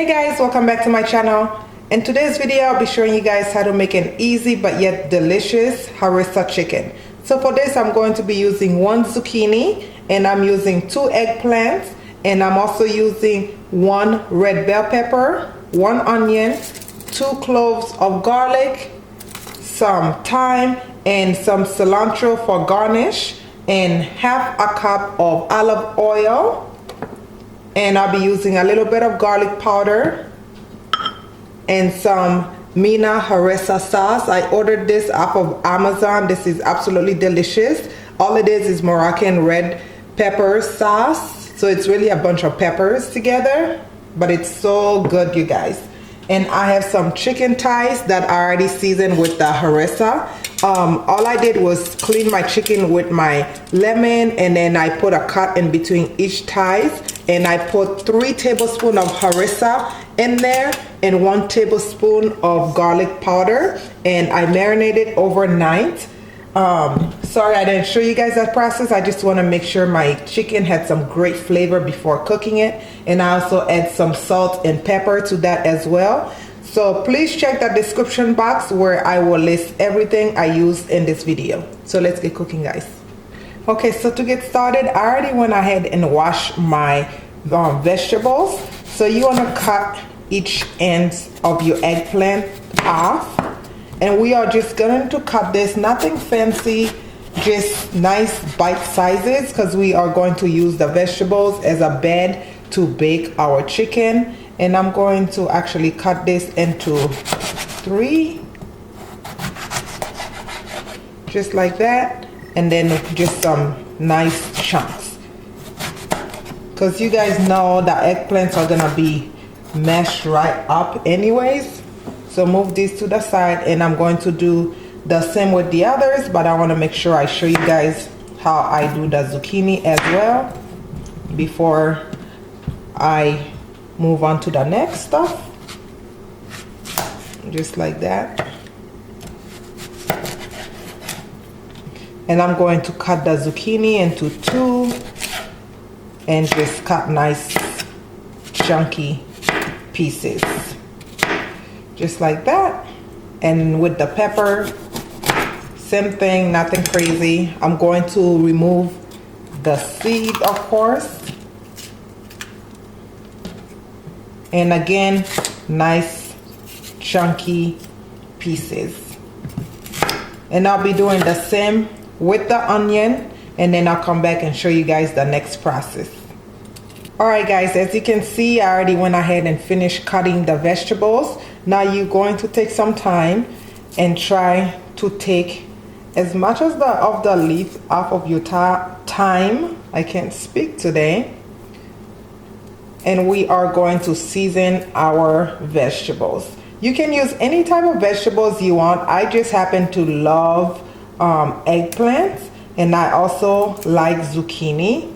Hey guys, welcome back to my channel. In today's video I'll be showing you guys how to make an easy but yet delicious harissa chicken. So for this I'm going to be using 1 zucchini, and I'm using 2 eggplants, and I'm also using 1 red bell pepper, 1 onion, 2 cloves of garlic, some thyme, and some cilantro for garnish, and half a cup of olive oil. And I'll be using a little bit of garlic powder and some Mina harissa sauce. I ordered this off of Amazon. This is absolutely delicious. All it is Moroccan red pepper sauce. So it's really a bunch of peppers together, but it's so good, you guys. And I have some chicken thighs that are already seasoned with the harissa. All I did was clean my chicken with my lemon, and then I put a cut in between each thighs, and I put 3 tablespoons of harissa in there and 1 tablespoon of garlic powder, and I marinated overnight. Sorry I didn't show you guys that process. I just want to make sure my chicken had some great flavor before cooking it, and I also add some salt and pepper to that as well. So please check the description box where I will list everything I used in this video. So let's get cooking, guys. Okay, so to get started, I already went ahead and washed my vegetables. So you want to cut each end of your eggplant off, and we are just going to cut this, nothing fancy, just nice bite sizes, because we are going to use the vegetables as a bed to bake our chicken. And I'm going to actually cut this into 3, just like that, and then just some nice chunks, because you guys know the eggplants are gonna be mashed right up anyways. So move these to the side, and I'm going to do the same with the others, but I want to make sure I show you guys how I do the zucchini as well before I move on to the next stuff. Just like that. And I'm going to cut the zucchini into 2 and just cut nice chunky pieces, just like that. And with the pepper, same thing, nothing crazy. I'm going to remove the seed, of course. And again, nice chunky pieces. And I'll be doing the same with the onion, and then I'll come back and show you guys the next process. Alright guys, as you can see, I already went ahead and finished cutting the vegetables. Now you're going to take some time and try to take as much as of the leaf off of your thyme. I can't speak today. And we are going to season our vegetables. You can use any type of vegetables you want. I just happen to love eggplants, and I also like zucchini.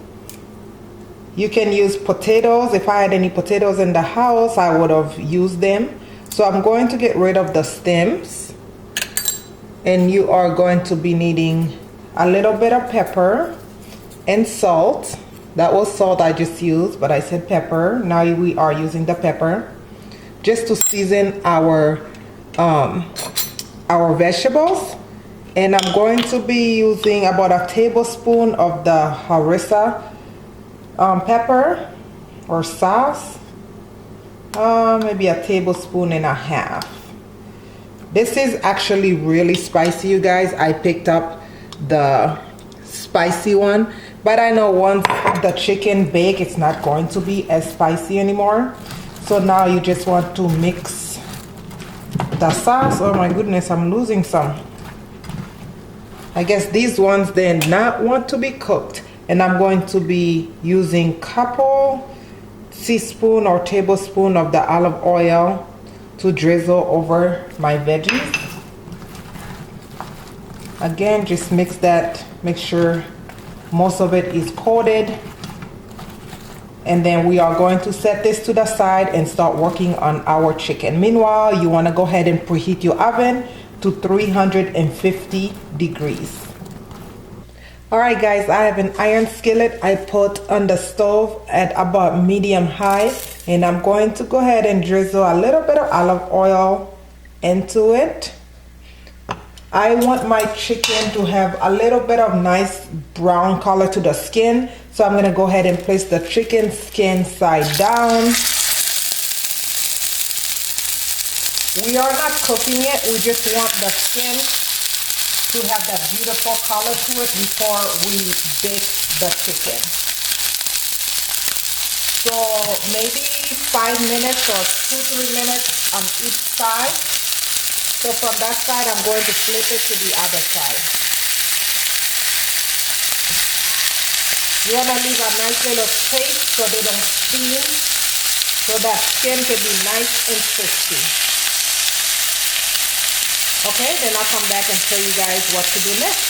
You can use potatoes. If I had any potatoes in the house, I would have used them. So I'm going to get rid of the stems, and you are going to be needing a little bit of pepper and salt. That was salt I just used, but I said pepper. Now we are using the pepper just to season our vegetables. And I'm going to be using about a tablespoon of the harissa pepper or sauce, maybe a tablespoon and a half. This is actually really spicy, you guys. I picked up the spicy one, but I know once the chicken bakes, it's not going to be as spicy anymore. So now you just want to mix the sauce. Oh my goodness, I'm losing some. I guess these ones did not want to be cooked. And I'm going to be using couple teaspoon or tablespoon of the olive oil to drizzle over my veggies. Again, just mix that, make sure most of it is coated. And then we are going to set this to the side and start working on our chicken. Meanwhile, you want to go ahead and preheat your oven to 350 degrees. Alright guys, I have an iron skillet I put on the stove at about medium high, and I'm going to go ahead and drizzle a little bit of olive oil into it. I want my chicken to have a little bit of nice brown color to the skin, so I'm going to go ahead and place the chicken skin side down. We are not cooking it, we just want the skin to have that beautiful color to it before we bake the chicken. So maybe 5 minutes or 2-3 minutes on each side. So from that side, I'm going to flip it to the other side. You want to leave a nice little space so they don't steam, so that skin can be nice and crispy. Okay, then I'll come back and show you guys what to do next.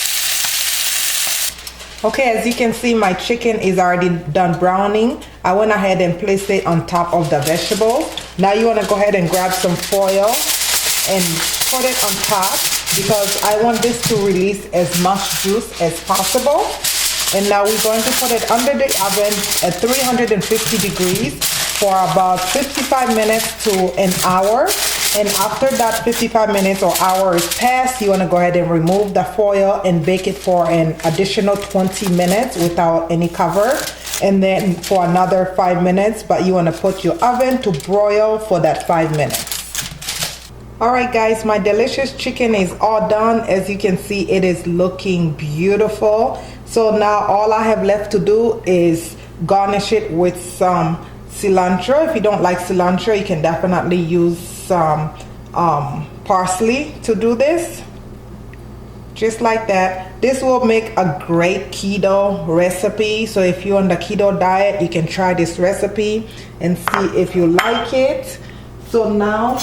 Okay, as you can see, my chicken is already done browning. I went ahead and placed it on top of the vegetables. Now you want to go ahead and grab some foil and put it on top, because I want this to release as much juice as possible. And now we're going to put it under the oven at 350 degrees for about 55 minutes to an hour. And after that 55 minutes or hour is passed, you want to go ahead and remove the foil and bake it for an additional 20 minutes without any cover. And then for another 5 minutes, but you want to put your oven to broil for that 5 minutes. Alright guys, my delicious chicken is all done. As you can see, it is looking beautiful. So now all I have left to do is garnish it with some cilantro. If you don't like cilantro, you can definitely use some parsley to do this, just like that. This will make a great keto recipe, so if you're on the keto diet, you can try this recipe and see if you like it. So now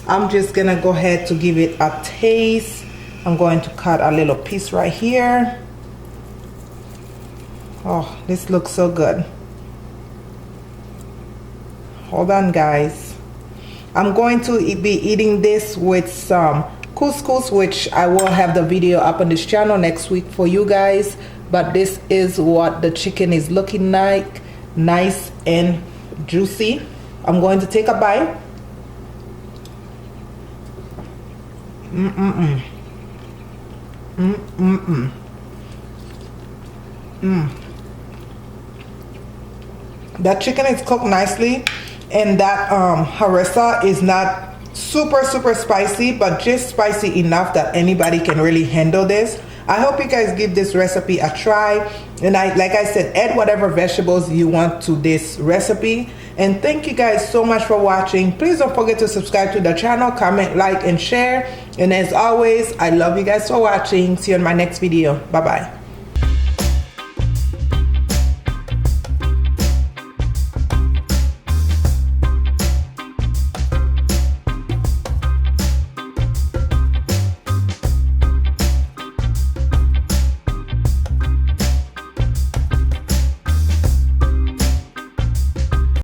I'm just gonna go ahead to give it a taste. I'm going to cut a little piece right here. Oh, this looks so good. Hold on guys. I'm going to be eating this with some couscous, which I will have the video up on this channel next week for you guys. But this is what the chicken is looking like, nice and juicy. I'm going to take a bite. That chicken is cooked nicely. And that harissa is not super spicy, but just spicy enough that anybody can really handle this. I hope you guys give this recipe a try, and like I said, add whatever vegetables you want to this recipe. And thank you guys so much for watching. Please don't forget to subscribe to the channel, comment, like, and share. And as always, I love you guys for watching. See you in my next video. Bye bye.